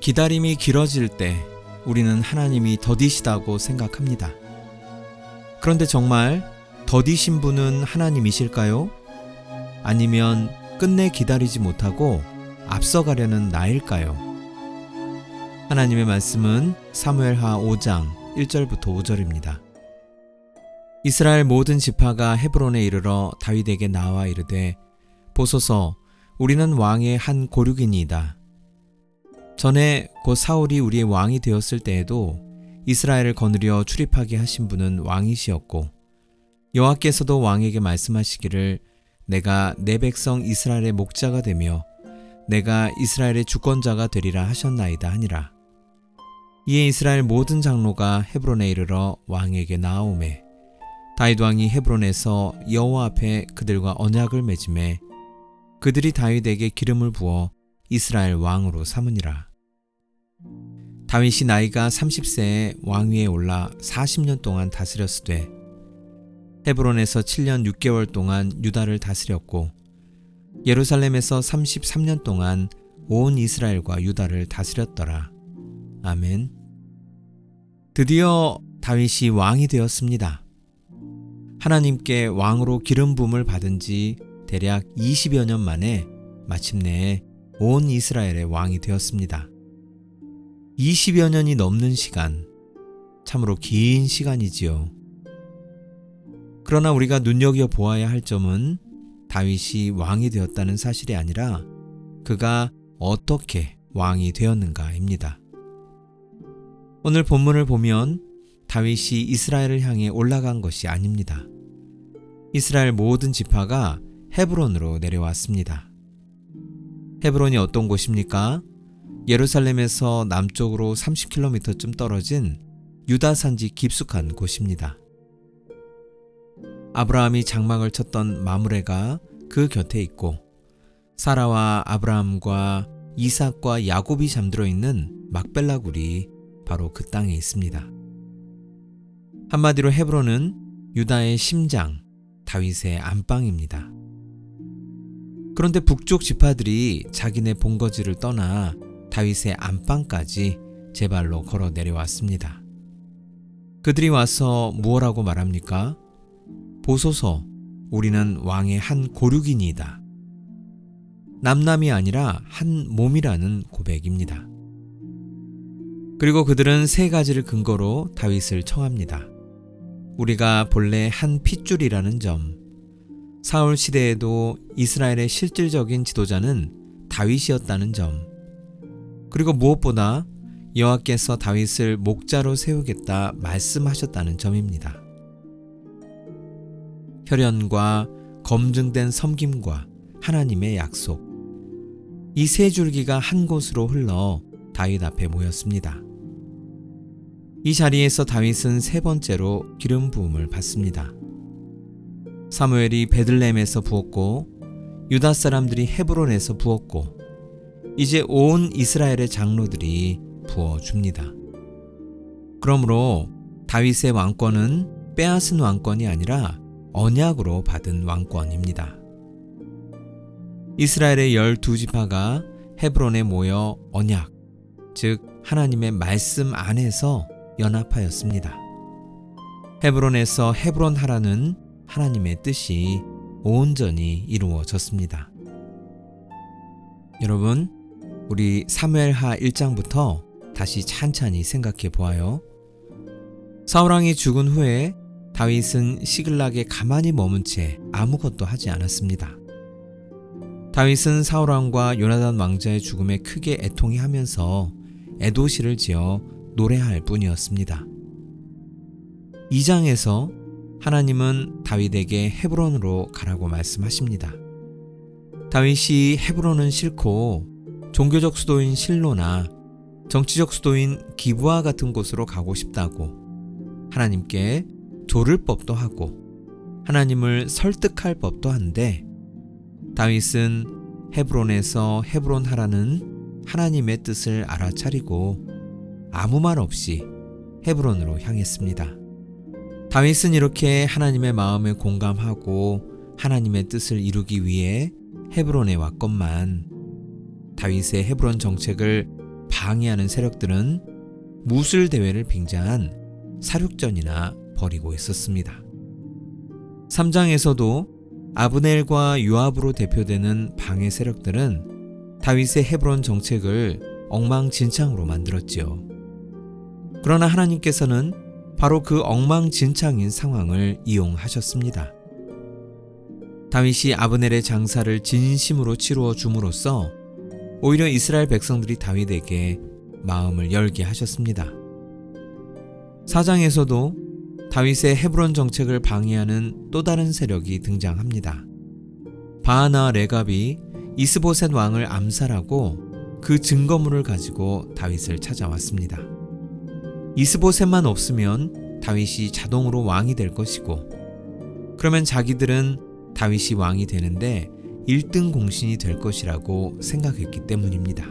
기다림이 길어질 때 우리는 하나님이 더디시다고 생각합니다. 그런데 정말 더디신 분은 하나님이실까요? 아니면 끝내 기다리지 못하고 앞서가려는 나일까요? 하나님의 말씀은 사무엘하 5장 1절부터 5절입니다. 이스라엘 모든 지파가 헤브론에 이르러 다윗에게 나와 이르되 보소서 우리는 왕의 한 고륙이니이다. 전에 곧 사울이 우리의 왕이 되었을 때에도 이스라엘을 거느려 출입하게 하신 분은 왕이시었고 여호와께서도 왕에게 말씀하시기를 내가 내 백성 이스라엘의 목자가 되며 내가 이스라엘의 주권자가 되리라 하셨나이다 하니라. 이에 이스라엘 모든 장로가 헤브론에 이르러 왕에게 나아오매 다윗 왕이 헤브론에서 여호와 앞에 그들과 언약을 맺음에 그들이 다윗에게 기름을 부어 이스라엘 왕으로 삼으니라. 다윗이 나이가 30세에 왕위에 올라 40년 동안 다스렸으되 헤브론에서 7년 6개월 동안 유다를 다스렸고 예루살렘에서 33년 동안 온 이스라엘과 유다를 다스렸더라. 아멘. 드디어 다윗이 왕이 되었습니다. 하나님께 왕으로 기름 부음을 받은 지 대략 20여 년 만에 마침내 온 이스라엘의 왕이 되었습니다. 20여 년이 넘는 시간, 참으로 긴 시간이지요. 그러나 우리가 눈여겨보아야 할 점은 다윗이 왕이 되었다는 사실이 아니라 그가 어떻게 왕이 되었는가입니다. 오늘 본문을 보면 다윗이 이스라엘을 향해 올라간 것이 아닙니다. 이스라엘 모든 지파가 헤브론으로 내려왔습니다. 헤브론이 어떤 곳입니까? 예루살렘에서 남쪽으로 30km쯤 떨어진 유다 산지 깊숙한 곳입니다. 아브라함이 장막을 쳤던 마므레가 그 곁에 있고 사라와 아브라함과 이삭과 야곱이 잠들어 있는 막벨라 굴이 바로 그 땅에 있습니다. 한마디로 헤브론은 유다의 심장, 다윗의 안방입니다. 그런데 북쪽 지파들이 자기네 본거지를 떠나 다윗의 안방까지 제 발로 걸어 내려왔습니다. 그들이 와서 무엇라고 말합니까? 보소서 우리는 왕의 한 고륙이니이다. 남남이 아니라 한 몸이라는 고백입니다. 그리고 그들은 세 가지를 근거로 다윗을 청합니다. 우리가 본래 한 핏줄이라는 점, 사울 시대에도 이스라엘의 실질적인 지도자는 다윗이었다는 점, 그리고 무엇보다 여호와께서 다윗을 목자로 세우겠다 말씀하셨다는 점입니다. 혈연과 검증된 섬김과 하나님의 약속, 이 세 줄기가 한 곳으로 흘러 다윗 앞에 모였습니다. 이 자리에서 다윗은 세 번째로 기름 부음을 받습니다. 사무엘이 베들레헴에서 부었고 유다 사람들이 헤브론에서 부었고 이제 온 이스라엘의 장로들이 부어줍니다. 그러므로 다윗의 왕권은 빼앗은 왕권이 아니라 언약으로 받은 왕권입니다. 이스라엘의 12지파가 헤브론에 모여 언약, 즉 하나님의 말씀 안에서 연합하였습니다. 헤브론에서 헤브론하라는 하나님의 뜻이 온전히 이루어졌습니다. 여러분, 우리 사무엘하 1장부터 다시 찬찬히 생각해 보아요. 사울왕이 죽은 후에 다윗은 시글락에 가만히 머문 채 아무것도 하지 않았습니다. 다윗은 사울왕과 요나단 왕자의 죽음에 크게 애통해하면서 애도시를 지어 노래할 뿐이었습니다. 2장에서 하나님은 다윗에게 헤브론으로 가라고 말씀하십니다. 다윗이 헤브론은 싫고 종교적 수도인 실로나 정치적 수도인 기브아 같은 곳으로 가고 싶다고 하나님께 조를 법도 하고 하나님을 설득할 법도 한데 다윗은 헤브론에서 헤브론하라는 하나님의 뜻을 알아차리고 아무 말 없이 헤브론으로 향했습니다. 다윗은 이렇게 하나님의 마음에 공감하고 하나님의 뜻을 이루기 위해 헤브론에 왔건만 다윗의 헤브론 정책을 방해하는 세력들은 무술 대회를 빙자한 사륙전이나 벌이고 있었습니다. 3장에서도 아브넬과 요압으로 대표되는 방해 세력들은 다윗의 헤브론 정책을 엉망진창으로 만들었지요. 그러나 하나님께서는 바로 그 엉망진창인 상황을 이용하셨습니다. 다윗이 아브넬의 장사를 진심으로 치루어 줌으로써 오히려 이스라엘 백성들이 다윗에게 마음을 열게 하셨습니다. 4장에서도 다윗의 헤브론 정책을 방해하는 또 다른 세력이 등장합니다. 바하나 레갑이 이스보셋 왕을 암살하고 그 증거물을 가지고 다윗을 찾아왔습니다. 이스보셋만 없으면 다윗이 자동으로 왕이 될 것이고, 그러면 자기들은 다윗이 왕이 되는데 1등 공신이 될 것이라고 생각했기 때문입니다.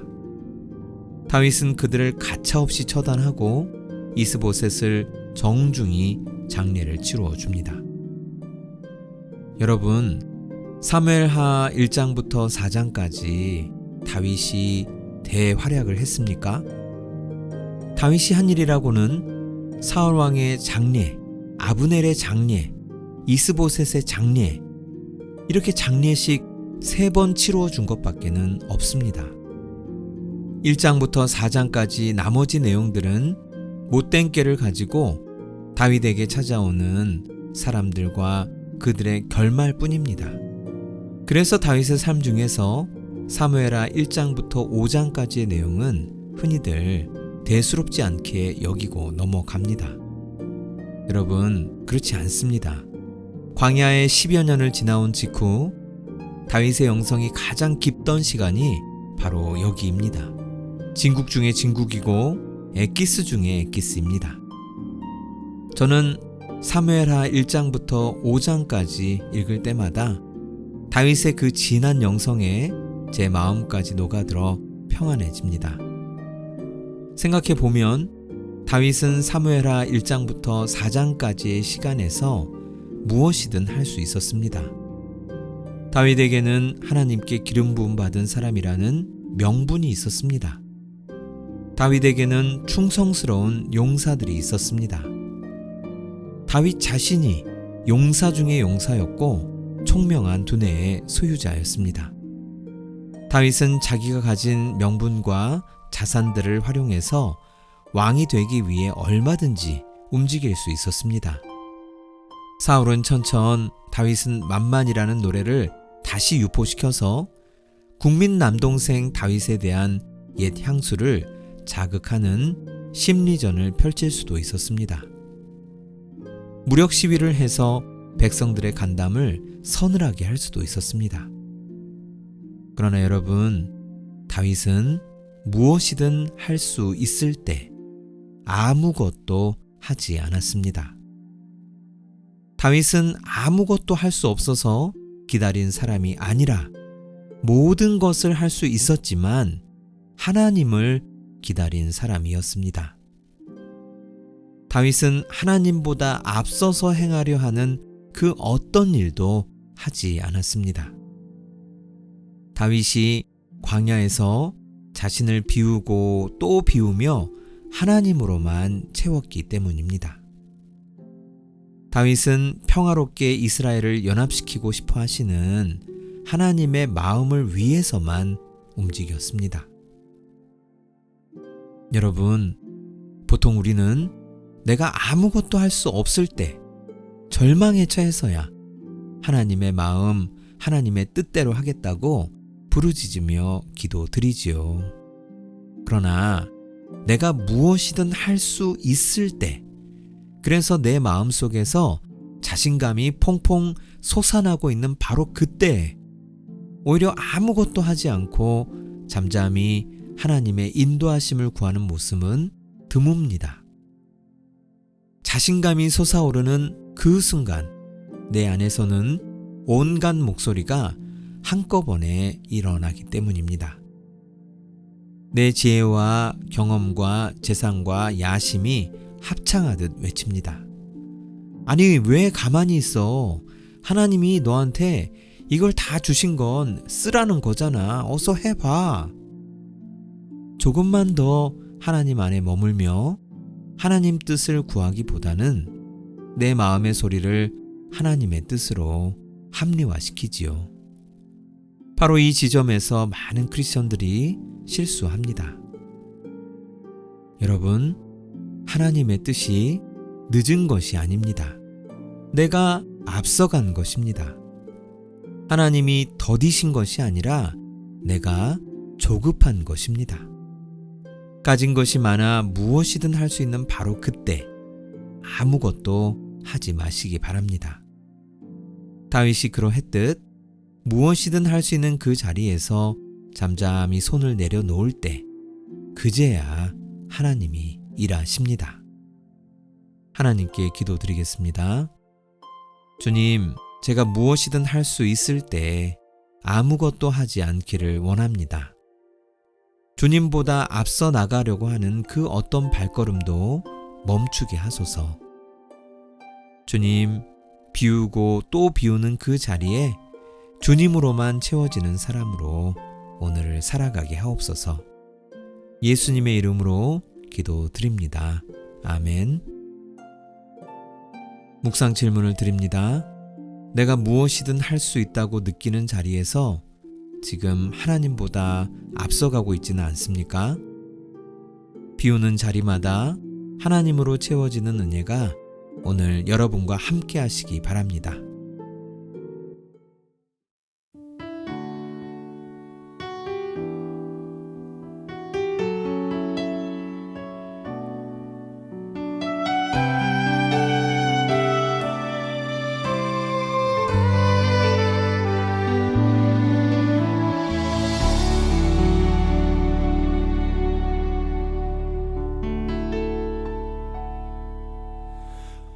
다윗은 그들을 가차없이 처단하고 이스보셋을 정중히 장례를 치루어 줍니다. 여러분, 사무엘하 1장부터 4장까지 다윗이 대활약을 했습니까? 다윗이 한 일이라고는 사울 왕의 장례, 아브넬의 장례, 이스보셋의 장례, 이렇게 장례식 3번 치루어 준 것밖에는 없습니다. 1장부터 4장까지 나머지 내용들은 못된 꾀를 가지고 다윗에게 찾아오는 사람들과 그들의 결말뿐입니다. 그래서 다윗의 삶 중에서 사무엘하 1장부터 5장까지의 내용은 흔히들 대수롭지 않게 여기고 넘어갑니다. 여러분, 그렇지 않습니다. 광야의 10여 년을 지나온 직후 다윗의 영성이 가장 깊던 시간이 바로 여기입니다. 진국 중에 진국이고 엑기스 중에 엑기스입니다. 저는 사무엘하 1장부터 5장까지 읽을 때마다 다윗의 그 진한 영성에 제 마음까지 녹아들어 평안해집니다. 생각해보면 다윗은 사무엘하 1장부터 4장까지의 시간에서 무엇이든 할 수 있었습니다. 다윗에게는 하나님께 기름 부음 받은 사람이라는 명분이 있었습니다. 다윗에게는 충성스러운 용사들이 있었습니다. 다윗 자신이 용사 중의 용사였고 총명한 두뇌의 소유자였습니다. 다윗은 자기가 가진 명분과 자산들을 활용해서 왕이 되기 위해 얼마든지 움직일 수 있었습니다. 사울은 천천, 다윗은 만만이라는 노래를 다시 유포시켜서 국민 남동생 다윗에 대한 옛 향수를 자극하는 심리전을 펼칠 수도 있었습니다. 무력 시위를 해서 백성들의 간담을 서늘하게 할 수도 있었습니다. 그러나 여러분, 다윗은 무엇이든 할 수 있을 때 아무것도 하지 않았습니다. 다윗은 아무것도 할 수 없어서 기다린 사람이 아니라 모든 것을 할 수 있었지만 하나님을 기다린 사람이었습니다. 다윗은 하나님보다 앞서서 행하려 하는 그 어떤 일도 하지 않았습니다. 다윗이 광야에서 자신을 비우고 또 비우며 하나님으로만 채웠기 때문입니다. 다윗은 평화롭게 이스라엘을 연합시키고 싶어 하시는 하나님의 마음을 위해서만 움직였습니다. 여러분, 보통 우리는 내가 아무것도 할 수 없을 때, 절망에 처해서야 하나님의 마음, 하나님의 뜻대로 하겠다고 부르짖으며 기도드리지요. 그러나 내가 무엇이든 할 수 있을 때, 그래서 내 마음속에서 자신감이 퐁퐁 솟아나고 있는 바로 그때 오히려 아무것도 하지 않고 잠잠히 하나님의 인도하심을 구하는 모습은 드뭅니다. 자신감이 솟아오르는 그 순간 내 안에서는 온갖 목소리가 한꺼번에 일어나기 때문입니다. 내 지혜와 경험과 재산과 야심이 합창하듯 외칩니다. 아니, 왜 가만히 있어? 하나님이 너한테 이걸 다 주신 건 쓰라는 거잖아. 어서 해봐. 조금만 더 하나님 안에 머물며 하나님 뜻을 구하기보다는 내 마음의 소리를 하나님의 뜻으로 합리화시키지요. 바로 이 지점에서 많은 크리스천들이 실수합니다. 여러분, 하나님의 뜻이 늦은 것이 아닙니다. 내가 앞서간 것입니다. 하나님이 더디신 것이 아니라 내가 조급한 것입니다. 가진 것이 많아 무엇이든 할 수 있는 바로 그때 아무것도 하지 마시기 바랍니다. 다윗이 그러했듯 무엇이든 할 수 있는 그 자리에서 잠잠히 손을 내려놓을 때 그제야 하나님이 일하십니다. 하나님께 기도드리겠습니다. 주님, 제가 무엇이든 할 수 있을 때 아무것도 하지 않기를 원합니다. 주님보다 앞서 나가려고 하는 그 어떤 발걸음도 멈추게 하소서. 주님, 비우고 또 비우는 그 자리에 주님으로만 채워지는 사람으로 오늘을 살아가게 하옵소서. 예수님의 이름으로 기도드립니다. 아멘. 묵상 질문을 드립니다. 내가 무엇이든 할 수 있다고 느끼는 자리에서 지금 하나님보다 앞서가고 있지는 않습니까? 비우는 자리마다 하나님으로 채워지는 은혜가 오늘 여러분과 함께 하시기 바랍니다.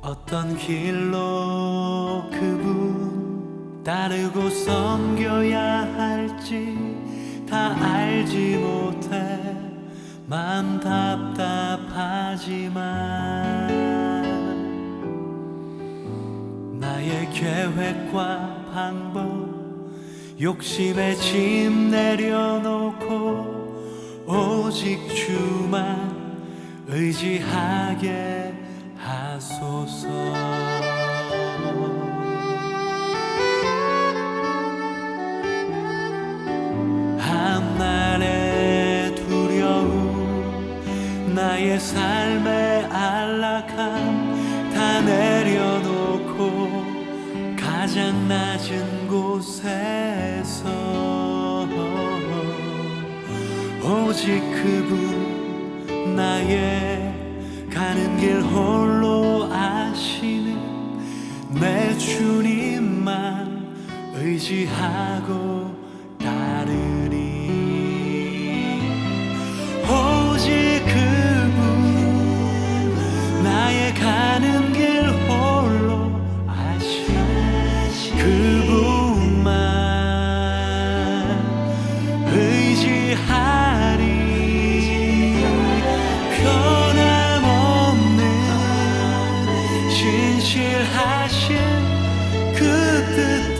어떤 길로 그분 따르고 섬겨야 할지 다 알지 못해 마음 답답하지만 나의 계획과 방법 욕심에 짐 내려놓고 오직 주만 의지하게 하소서. 한날의 두려움 나의 삶의 안락함 다 내려놓고 가장 낮은 곳에서 오직 그분 나의 가는 길 홀로 아시는 내 주님만 의지하고 따르리. 오직 그분 나의 가는 길 홀로 아시는 그분만 의지하리. 진실하신 그 뜻